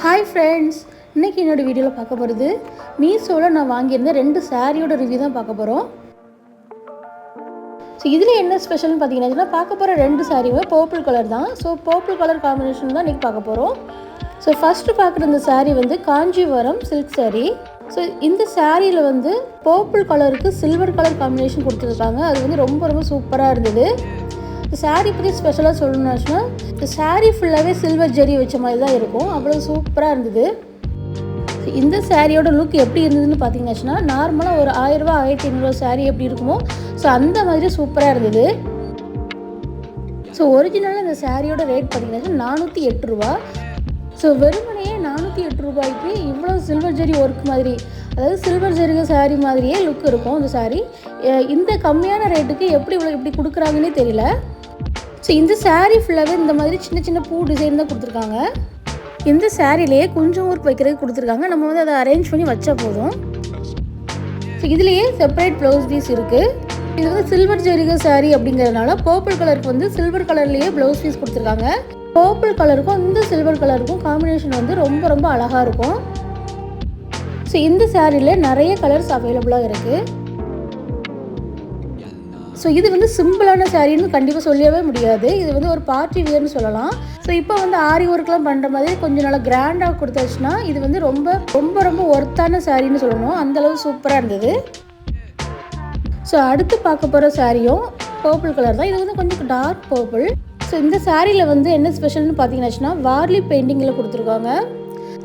Hi friends, இன்றைக்கி என்னோடய வீடியோவில் பார்க்க போகிறது மீஷோவில் நான் வாங்கியிருந்த 2 சாரியோட ரிவ்யூ தான் பார்க்க போகிறோம். ஸோ இதில் என்ன ஸ்பெஷல்னு பார்த்தீங்கன்னா, பார்க்க போகிற 2 சாரியுமே பர்பிள் கலர் தான். ஸோ பர்பிள் கலர் காம்பினேஷன் தான் இன்றைக்கி பார்க்க போகிறோம். ஸோ ஃபஸ்ட்டு பார்க்குற இந்த சாரீ வந்து காஞ்சிபுரம் சில்க் சாரீ. ஸோ இந்த சாரியில் வந்து பர்பிள் கலருக்கு சில்வர் கலர் காம்பினேஷன் கொடுத்துருக்காங்க. அது வந்து ரொம்ப சூப்பராக இருந்தது. இந்த சாரீ பற்றி ஸ்பெஷலாக சொல்லணும்னா, இந்த சாரீ ஃபுல்லாகவே சில்வர் ஜெரி வச்ச மாதிரி தான் இருக்கும். அவ்வளோ சூப்பராக இருந்தது. இந்த சாரியோட லுக் எப்படி இருந்ததுன்னு பார்த்தீங்கன்னா, நார்மலாக ஒரு 1000 ரூபா 1500 சாரீ எப்படி இருக்குமோ ஸோ அந்த மாதிரி சூப்பராக இருந்தது. ஸோ ஒரிஜினலாக இந்த சாரியோட ரேட் பார்த்தீங்கன்னா 408 ரூபா. ஸோ வெறுமனையே 408 ரூபாய்க்கு இவ்வளோ சில்வர் ஜெரி ஒர்க் மாதிரி, அதாவது சில்வர் ஜெரிக சாரீ மாதிரியே லுக் இருக்கும் இந்த சாரீ. இந்த கம்மியான ரேட்டுக்கு எப்படி கொடுக்குறாங்கன்னே தெரியல. ஸோ இந்த சாரீ ஃபுல்லாகவே இந்த மாதிரி சின்ன பூ டிசைன் தான் கொடுத்துருக்காங்க. இந்த சாரீலேயே கொஞ்சம் ஊருக்கு வைக்கிறதுக்கு கொடுத்துருக்காங்க. நம்ம வந்து அதை அரேஞ்ச் பண்ணி வச்சா போதும். ஸோ இதுலேயே செப்பரேட் ப்ளவுஸ் பீஸ் இருக்குது. இது வந்து சில்வர் ஜெரிக சாரீ அப்படிங்கிறதுனால பர்பிள் கலருக்கு வந்து சில்வர் கலர்லேயே ப்ளவுஸ் பீஸ் கொடுத்துருக்காங்க. பர்பிள் கலருக்கும் இந்த சில்வர் கலருக்கும் காம்பினேஷன் வந்து ரொம்ப அழகாக இருக்கும். ஸோ இந்த சாரியில் நிறைய கலர்ஸ் அவைலபிளாக இருக்குது. ஸோ இது வந்து சிம்பிளான சாரின்னு கண்டிப்பாக சொல்லவே முடியாது. இது வந்து ஒரு பார்ட்டி வியர்னு சொல்லலாம். ஸோ இப்போ வந்து ஆரி ஒர்க்லாம் பண்ணுற மாதிரி கொஞ்சம் நல்லா கிராண்டாக கொடுத்தாச்சுன்னா இது வந்து ரொம்ப ஒர்த்தான சாரின்னு சொல்லணும். அந்தளவு சூப்பராக இருந்தது. ஸோ அடுத்து பார்க்க போகிற சாரியும் பர்பிள் கலர் தான். இது வந்து கொஞ்சம் டார்க் பர்பிள். ஸோ இந்த சாரியில் வந்து என்ன ஸ்பெஷல்னு பார்த்தீங்கன்னா, வார்லி பெயிண்டிங்கில் கொடுத்துருக்காங்க.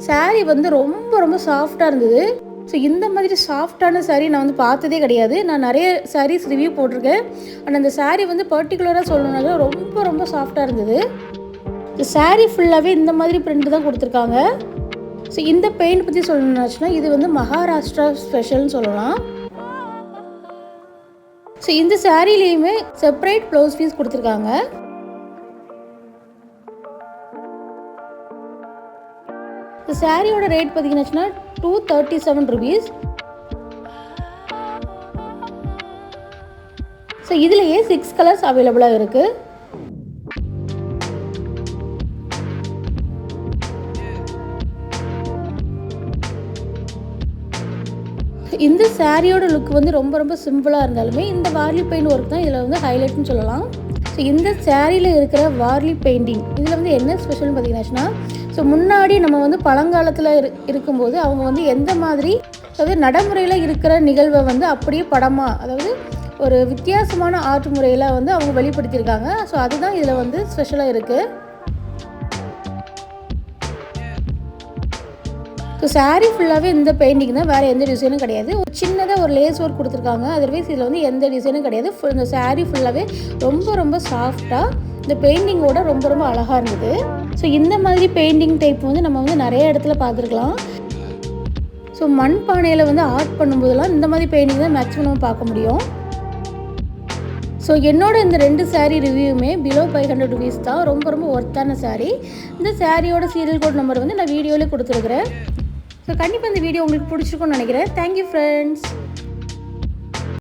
சாரீ வந்து ரொம்ப சாஃப்டாக இருந்தது. ஸோ இந்த மாதிரி சாஃப்டான சாரீ நான் வந்து பார்த்ததே கிடையாது. நான் நிறைய சாரீஸ் ரிவ்யூ போட்டிருக்கேன். ஆனால் அந்த சாரீ வந்து பர்டிகுலராக சொல்லணும்னால ரொம்ப சாஃப்டாக இருந்தது. இந்த சாரீ ஃபுல்லாகவே இந்த மாதிரி பிரிண்ட் தான் கொடுத்துருக்காங்க. ஸோ இந்த பெயிண்ட் பற்றி சொல்லணும்னாச்சுன்னா இது வந்து மகாராஷ்டிரா ஸ்பெஷல்னு சொல்லலாம். ஸோ இந்த சாரீலேயுமே செப்பரேட் ப்ளவுஸ் பீஸ் கொடுத்துருக்காங்க. இந்த சாரியோட ரேட் பார்த்தீங்கன்னா 237 rupees. ஸோ இதுலேயே 6 கலர்ஸ் அவைலபிளாக இருக்குது. இந்த சாரியோட லுக் வந்து ரொம்ப சிம்பிளாக இருந்தாலுமே இந்த வார்லி பெயிண்ட் ஒர்க் தான் இதில் வந்து ஹைலைட்னு சொல்லலாம். ஸோ இந்த சாரியில் இருக்கிற வார்லி பெயிண்டிங் இதில் வந்து என்ன ஸ்பெஷல்னு பார்த்தீங்கன்னா, ஸோ முன்னாடி நம்ம வந்து பழங்காலத்தில் இருக்கும்போது அவங்க வந்து எந்த மாதிரி, அதாவது நடைமுறையில் இருக்கிற நிகழ்வை வந்து அப்படியே படமாக, அதாவது ஒரு வித்தியாசமான ஆர்ட் முறையில் வந்து அவங்க வெளிப்படுத்தியிருக்காங்க. ஸோ அதுதான் இதில் வந்து ஸ்பெஷலாக இருக்குது. ஸோ சாரீ ஃபுல்லாகவே இந்த பெயிண்டிங் தான், வேறு எந்த டிசைனும் கிடையாது. ஒரு சின்னதாக ஒரு லேஸ் ஒர்க் கொடுத்துருக்காங்க. அதர்வைஸ் இதில் வந்து எந்த டிசைனும் கிடையாது. இந்த சாரீ ஃபுல்லாகவே ரொம்ப சாஃப்டாக இந்த பெயிண்டிங்கோட ரொம்ப அழகாக இருந்தது. ஸோ இந்த மாதிரி பெயிண்டிங் டைப் வந்து நம்ம வந்து நிறைய இடத்துல பார்த்துருக்கலாம். ஸோ மண் பானையில் வந்து ஆர்ட் பண்ணும்போதெல்லாம் இந்த மாதிரி பெயிண்டிங் தான் மேக்ஸிமம் நம்ம பார்க்க முடியும். ஸோ என்னோட இந்த 2 சாரீ ரிவ்யூமே பிலோ 500 rupees தான். ரொம்ப ஒர்த்தான சாரீ. இந்த சாரியோட சீரியல் கோட் நம்பர் வந்து நான் வீடியோவிலே கொடுத்துருக்குறேன். ஸோ கண்டிப்பாக இந்த வீடியோ உங்களுக்கு பிடிச்சிருக்கும்னு நினைக்கிறேன். Thank you friends.